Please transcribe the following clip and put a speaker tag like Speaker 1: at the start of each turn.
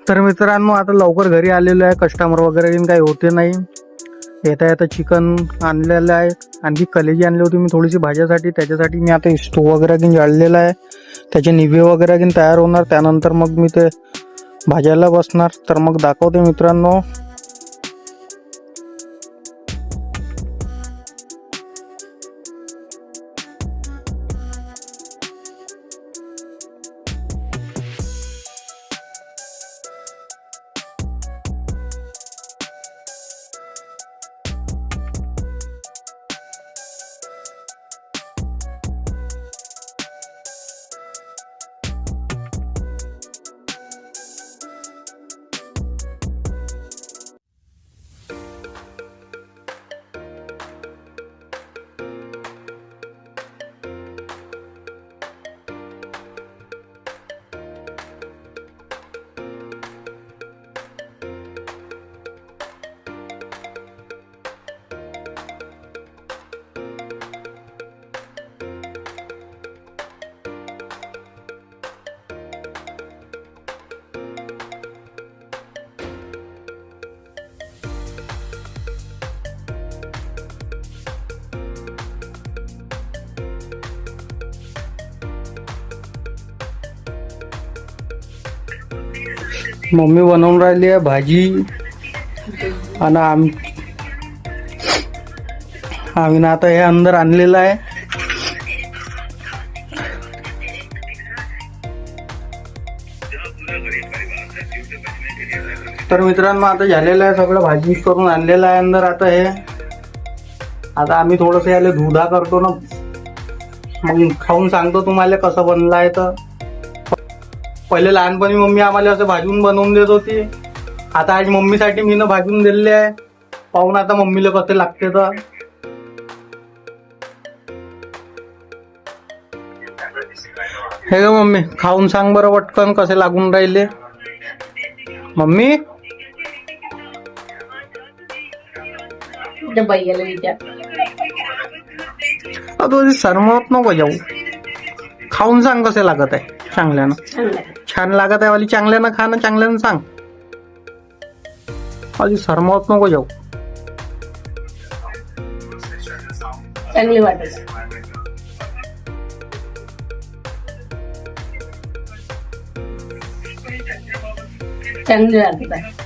Speaker 1: तर मित्रांनो आता लवकर घरी आलेलो आहे, कस्टमर वगैरे काही होते नाही. येता येता चिकन आणलेलं आहे, आणखी कलेजी आणली होती मी थोडीशी भाज्यासाठी. त्याच्यासाठी मी आता स्टोव वगैरे घेऊन जाळलेला आहे, त्याचे निवे वगैरे घेऊन तयार होणार. त्यानंतर मग मी ते भाज्याला बसणार. तर मग दाखवते मित्रांनो. मम्मी बनवून राहिली आहे भाजी आणि आम्ही ना आता हे अंदर आणलेलं आहे. तर मित्रांनो आता झालेलं आहे सगळं, भाजी करून आणलेलं आहे अंदर. आता आम्ही थोडंसं याला धुधा करतो ना, मग खाऊन सांगतो तुम्हाला कसं बनलं आहे. तर पहिले लहानपणी मम्मी आम्हाला असं भाजून बनवून देत होती. आता आज मम्मीसाठी मी भाजून दिलेले आहे, पाहून आता मम्मीला कसे लागते. तर हे ग मम्मी, खाऊन सांग बरं पटकन कसे लागून राहिले. मम्मी तुझी सरमत नको जाऊ, खाऊन सांग कसे लागत आहे. चांगल्यानं छान लागत आहे वाली, चांगल्यानं खा ना, चांगल्यानं सांग. अजी सरमत नको जाऊ.
Speaker 2: चांगली वाटत, चांगली वाटत आहे.